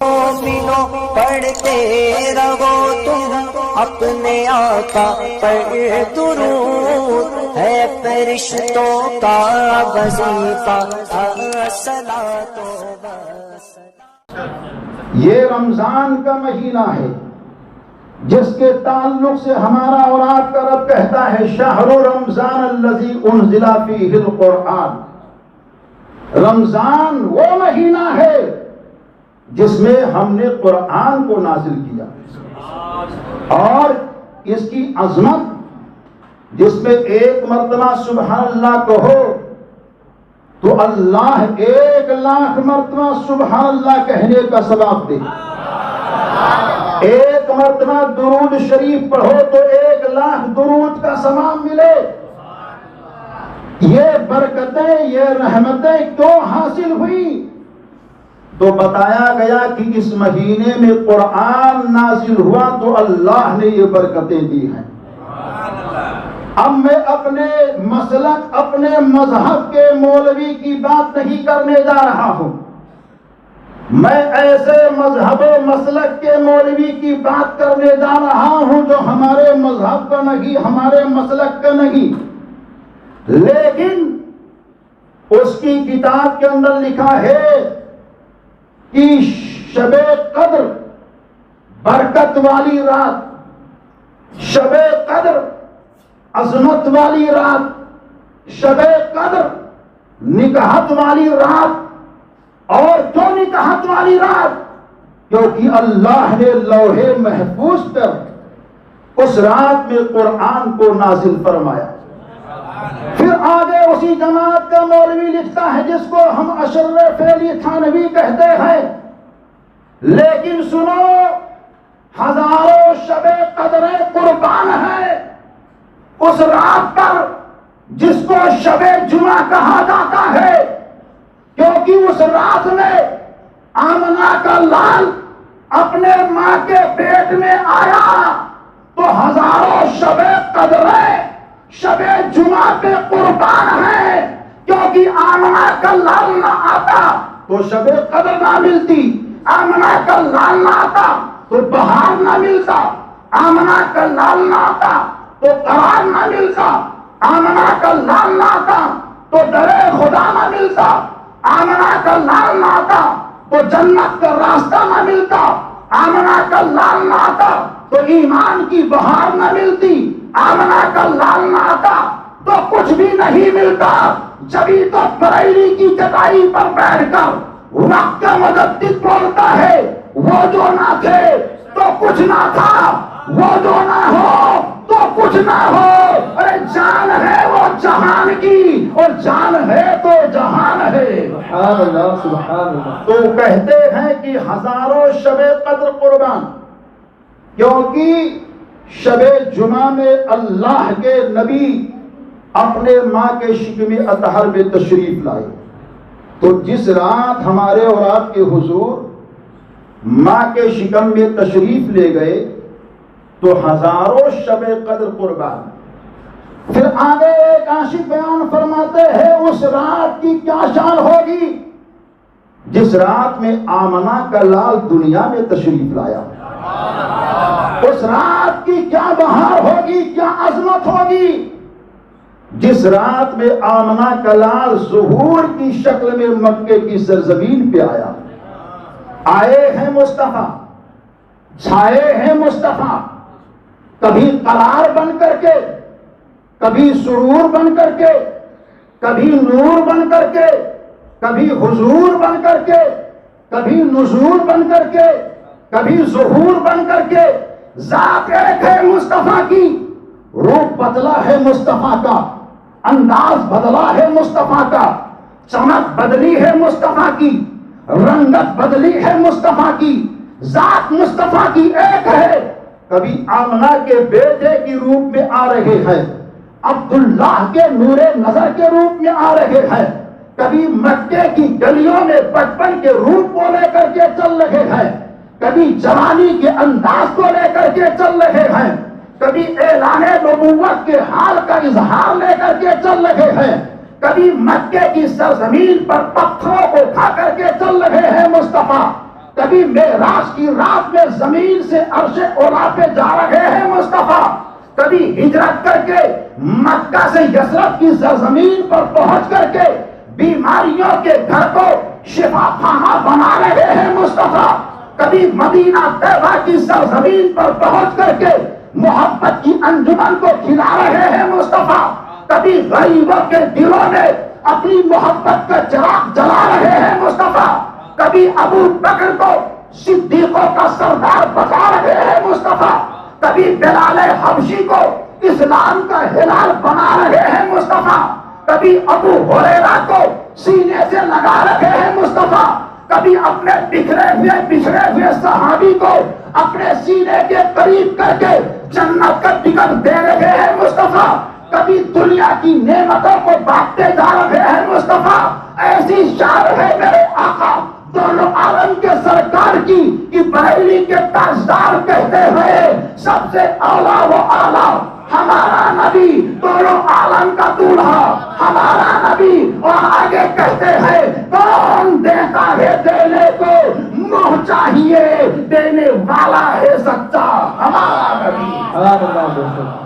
مومنوں پڑھتے رہو تم اپنے آقا پر درود، ہے فرشتوں کا وظیفہ الصلاۃ والسلام۔ یہ رمضان کا مہینہ ہے جس کے تعلق سے ہمارا اور آپ کا رب کہتا ہے شہر رمضان الذی انزل فیہ القرآن۔ رمضان وہ مہینہ ہے جس میں ہم نے قرآن کو نازل کیا، اور اس کی عظمت جس میں ایک مرتبہ سبحان اللہ کہو تو اللہ 1,00,000 مرتبہ سبحان اللہ کہنے کا ثواب دے، ایک مرتبہ درود شریف پڑھو تو 1,00,000 درود کا ثواب ملے۔ یہ برکتیں، یہ رحمتیں کیوں حاصل ہوئی؟ تو بتایا گیا کہ اس مہینے میں قرآن نازل ہوا تو اللہ نے یہ برکتیں دی ہیں۔ اب میں اپنے مسلک، اپنے مذہب کے مولوی کی بات نہیں کرنے جا رہا ہوں، میں ایسے مذہب و مسلک کے مولوی کی بات کرنے جا رہا ہوں جو ہمارے مذہب کا نہیں، ہمارے مسلک کا نہیں، لیکن اس کی کتاب کے اندر لکھا ہے کہ شب قدر برکت والی رات، شب قدر عظمت والی رات، شب قدر نکاحت والی رات۔ اور کیوں نکاحت والی رات؟ کیونکہ اللہ نے لوح محفوظ پر اس رات میں قرآن کو نازل فرمایا۔ پھر آگے اسی جماعت کا مولوی لکھتا ہے جس کو ہم اشر فعلی تھانوی کہتے ہیں، لیکن سنو ہزاروں شب قدر قربان ہے اس رات پر جس کو شب جمعہ کہا جاتا ہے، کیونکہ اس رات میں آمنہ کا لال اپنے ماں کے پیٹ میں آیا تو ہزاروں شب قدر شب جمعہ پہ قربان ہے، کیونکہ آمنہ کا لال نہ آتا تو شب قدر نہ ملتی، آمنہ کا لال نہ آتا تو بہار نہ ملتا، آمنہ کا لال نہ آتا تو قرار نہ ملتا، آمنہ کا لال نہ آتا تو در خدا نہ ملتا، آمنہ کا لال نہ آتا تو جنت کا راستہ نہ ملتا، آمنہ کا لال نہ آتا تو ایمان کی بہار نہ ملتی، آمنہ کا لال نہ آتا تو کچھ بھی نہیں ملتا۔ جبھی تو بریلی کی چٹائی پر بیٹھ کر وقت کا مجدد بولتا ہے وہ جو نہ تھے تو کچھ نہ تھا، وہ جو نہ ہو تو کچھ نہ ہو، ارے جان ہے وہ جہان کی اور جان ہے تو جہان ہے۔ سبحان اللہ سبحان اللہ۔ تو کہتے ہیں کہ ہزاروں شب قدر قربان، کیونکہ شب جمعہ میں اللہ کے نبی اپنے ماں کے شکم اطہر میں تشریف لائے، تو جس رات ہمارے اور آپ کے حضور ماں کے شکم میں تشریف لے گئے تو ہزاروں شب قدر قربان۔ پھر آگے ایک عاشق بیان فرماتے ہیں اس رات کی کیا شان ہوگی جس رات میں آمنہ کا لال دنیا میں تشریف لایا، اس رات کی کیا بہار ہوگی، کیا عظمت ہوگی جس رات میں آمنہ کا لال ظہور کی شکل میں مکے کی سرزمین پہ آیا۔ آئے ہیں مصطفیٰ، چھائے ہیں مصطفیٰ، کبھی قرار بن کر کے، کبھی سرور بن کر کے، کبھی نور بن کر کے، کبھی حضور بن کر کے، کبھی نزول بن کر کے، کبھی ظہور بن کر کے۔ ذات ایک ہے مصطفیٰ کی، روپ بدلا ہے مصطفیٰ کا، انداز بدلا ہے مصطفیٰ کا، چمک بدلی ہے مصطفیٰ کی، رنگت بدلی ہے مصطفیٰ کی، ذات مصطفیٰ کی ایک ہے۔ کبھی آمنہ کے بیٹے کی روپ میں آ رہے ہیں، عبداللہ کے نور نظر کے روپ میں آ رہے ہیں، کبھی مکے کی گلیوں میں بچپن کے روپ کو لے کر کے چل رہے ہیں، کبھی جوانی کے انداز کو لے کر کے چل رہے ہیں، کبھی اعلان نبوت کے حال کا اظہار لے کر کے چل رہے ہیں، کبھی مکے کی سرزمین پر پتھروں کو کھا کر کے چل رہے ہیں مصطفیٰ، کبھی معراج کی رات میں زمین سے عرش اولا پہ جا رہے ہیں مصطفیٰ، کبھی ہجرت کر کے مکہ سے یثرب کی سرزمین پر پہنچ کر کے بیماریوں کے گھر کو شفا خانہ بنا رہے ہیں مصطفیٰ، کبھی مدینہ طیبہ کی سرزمین پر پہنچ کر کے محبت کی انجمن کو کھلا رہے ہیں مصطفیٰ، کبھی غریبوں کے دلوں میں اپنی محبت کا چراغ جلا رہے ہیں مصطفیٰ، کبھی ابو بکر کو صدیقوں کا سردار بتا رہے ہیں مصطفیٰ، کبھی بلال حبشی کو اسلام کا ہلال بنا رہے ہیں مصطفیٰ، کبھی ابو ہریرہ کو سینے سے لگا رہے ہیں مصطفیٰ، کبھی اپنے بچھڑے ہوئے صحابی کو اپنے سینے کے قریب کر کے جنت کا ٹکٹ دے رہے ہیں مصطفیٰ، کبھی دنیا کی نعمتوں کو بانٹتے جا رہے ہیں مصطفیٰ۔ ایسی شان ہے میرے آقا دونوں عالم کے سرکار کی کہ بریلی کے تاجدار کہتے ہوئے سب سے اولا و اعلیٰ ہمارا نبی، دونوں عالم کا دولہا ہمارا نبی، اور آگے کہتے ہیں کون دیتا ہے دینے کو، منہ چاہیے دینے والا ہے سچا ہمارا نبی۔